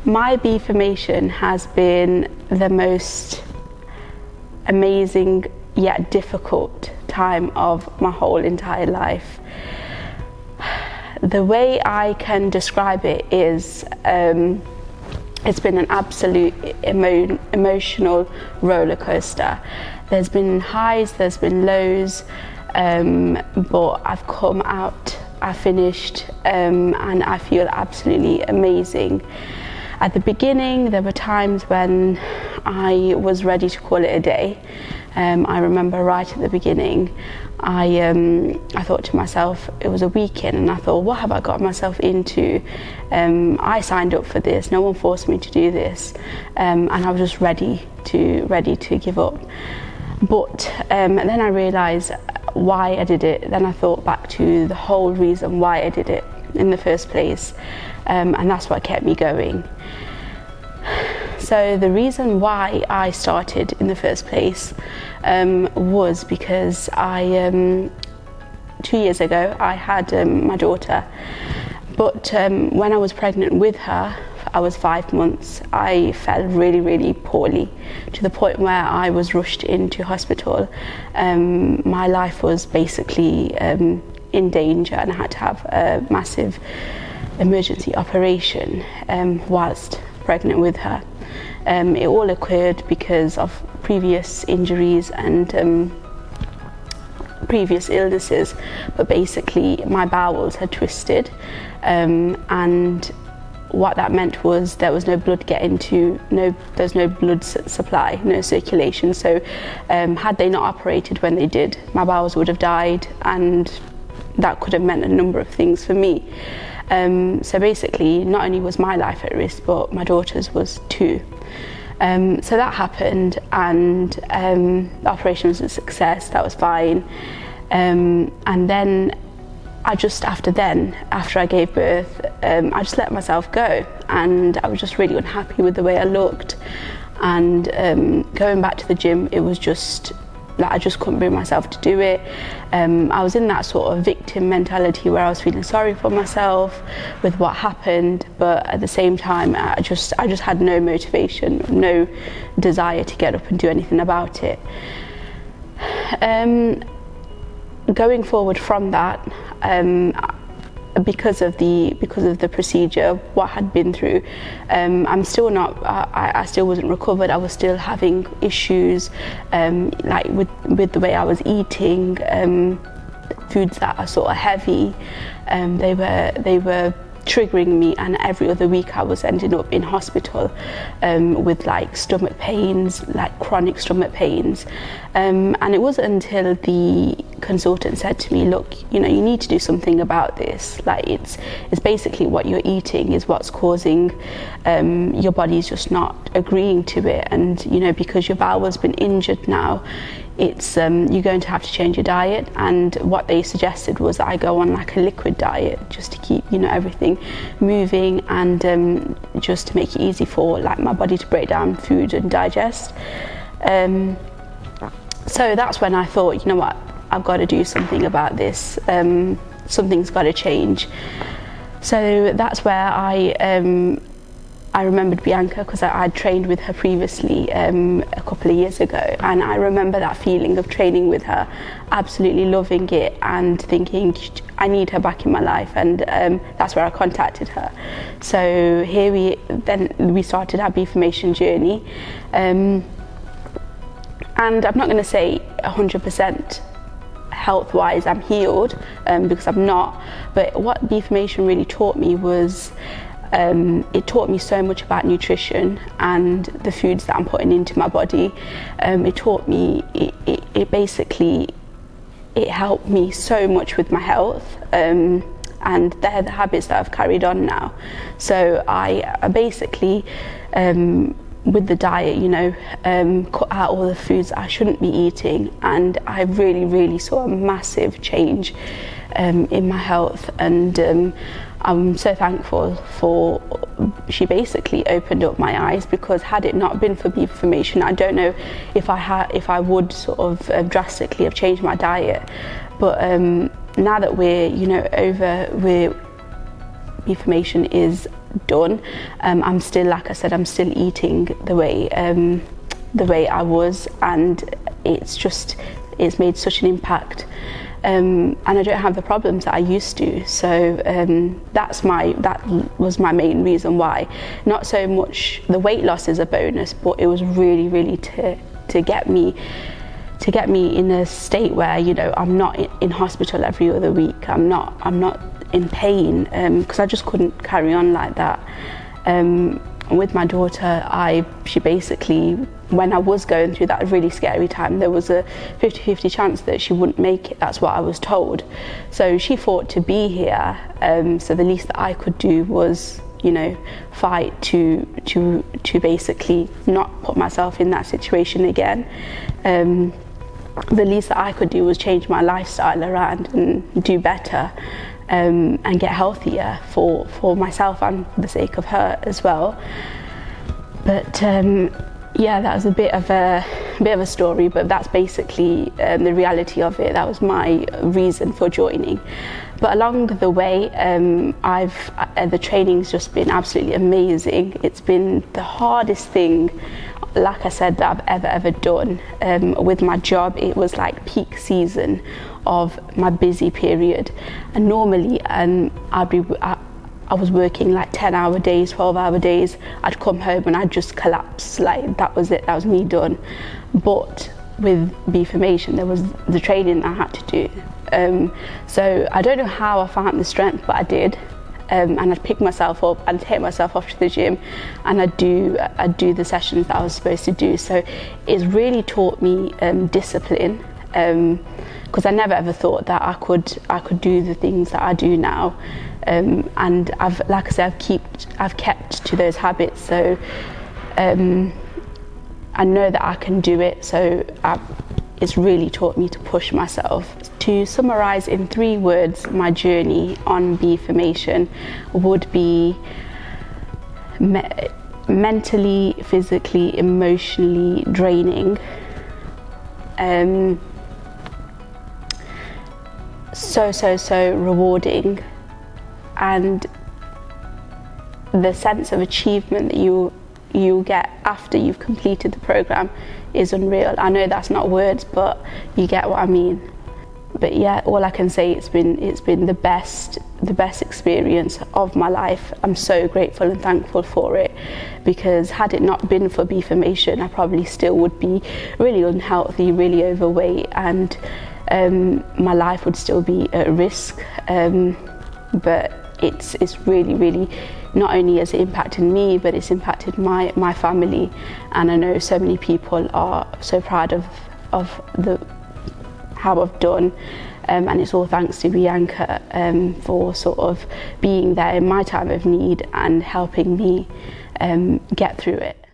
My Beeformation has been the most amazing yet difficult time of my whole entire life. The way I can describe it is it's been an absolute emotional roller coaster. There's been highs, there's been lows, but I've come out, I finished, and I feel absolutely amazing. At the beginning, there were times when I was ready to call it a day. I remember right at the beginning, I thought to myself, it was a weekend, and I thought, what have I got myself into? I signed up for this, no one forced me to do this, and I was just ready to give up. But then I realised why I did it. Then I thought back to the whole reason why I did it in the first place, and that's what kept me going. So the reason why I started in the first place was because 2 years ago I had my daughter, but when I was pregnant with her, I was 5 months, I fell really poorly, to the point where I was rushed into hospital. My life was basically in danger, and I had to have a massive emergency operation whilst pregnant with her. It all occurred because of previous injuries and previous illnesses, but basically my bowels had twisted, and what that meant was there was no blood getting to, there's no blood supply, no circulation. So had they not operated when they did, my bowels would have died, and that could have meant a number of things for me. So basically, not only was my life at risk, but my daughter's was too. So that happened, and the operation was a success, that was fine. And then after I gave birth, I just let myself go, and I was just really unhappy with the way I looked. And going back to the gym, it was just like I just couldn't bring myself to do it. I was in that sort of victim mentality where I was feeling sorry for myself with what happened, but at the same time I just had no motivation, no desire to get up and do anything about it. Going forward from that, because of the procedure, what I had been through, I'm still not. I still wasn't recovered. I was still having issues, like with the way I was eating, foods that are sort of heavy. They were triggering me, and every other week I was ending up in hospital with like stomach pains, like chronic stomach pains. And it wasn't until the consultant said to me, look, you need to do something about this. Like it's basically what you're eating is what's causing your body's just not agreeing to it, and because your bowel's been injured now, it's you're going to have to change your diet. And what they suggested was that I go on like a liquid diet, just to keep everything moving, and just to make it easy for like my body to break down food and digest. So that's when I thought, you know what, I've got to do something about this. Something's got to change. So that's where I remembered Bianca, because I'd trained with her previously a couple of years ago, and I remember that feeling of training with her, absolutely loving it and thinking I need her back in my life, and that's where I contacted her. So here we started our Beeformation journey, and I'm not going to say 100% health-wise I'm healed, because I'm not, but what Beeformation really taught me was it taught me so much about nutrition and the foods that I'm putting into my body. It taught me, it basically helped me so much with my health, and they're the habits that I've carried on now. So I basically, with the diet, cut out all the foods I shouldn't be eating, and I really saw a massive change in my health, and I'm so thankful for, she basically opened up my eyes, because had it not been for Beeformation, I don't know if I would sort of drastically have changed my diet. But now that we're Beeformation is done, I'm still, like I said, I'm still eating the way I was, and it's made such an impact, and I don't have the problems that I used to. So that was my main reason why. Not so much the weight loss is a bonus, but it was really to get me in a state where, you know, I'm not in hospital every other week. I'm not in pain, because I just couldn't carry on like that. With my daughter, she basically, when I was going through that really scary time, there was a 50-50 chance that she wouldn't make it. That's what I was told. So she fought to be here. So the least that I could do was, you know, fight to basically not put myself in that situation again. The least that I could do was change my lifestyle around and do better, and get healthier for myself and for the sake of her as well. But yeah, that was a bit of a story, but that's basically the reality of it. That was my reason for joining. But along the way, the training's just been absolutely amazing. It's been the hardest thing, like I said, that I've ever done. With my job, it was like peak season of my busy period, and normally I was working like 10-hour days, 12-hour days. I'd come home and I'd just collapse, like that was it, that was me done. But with Beeformation, there was the training I had to do. So I don't know how I found the strength, but I did. And I'd pick myself up, I'd take myself off to the gym, and I'd do the sessions that I was supposed to do. So it's really taught me discipline, because I never ever thought that I could do the things that I do now. And like I said, I've kept to those habits. So I know that I can do it. So it's really taught me to push myself. To summarise in 3 words, my journey on Beeformation would be mentally, physically, emotionally draining. So rewarding, and the sense of achievement that you get after you've completed the program is unreal. I know that's not words, but you get what I mean. But yeah, all I can say, it's been the best experience of my life. I'm so grateful and thankful for it, because had it not been for Beeformation, I probably still would be really unhealthy, really overweight, and my life would still be at risk. But it's really, not only has it impacted me, but it's impacted my family, and I know so many people are so proud of how I've done, and it's all thanks to Bianca for sort of being there in my time of need and helping me get through it.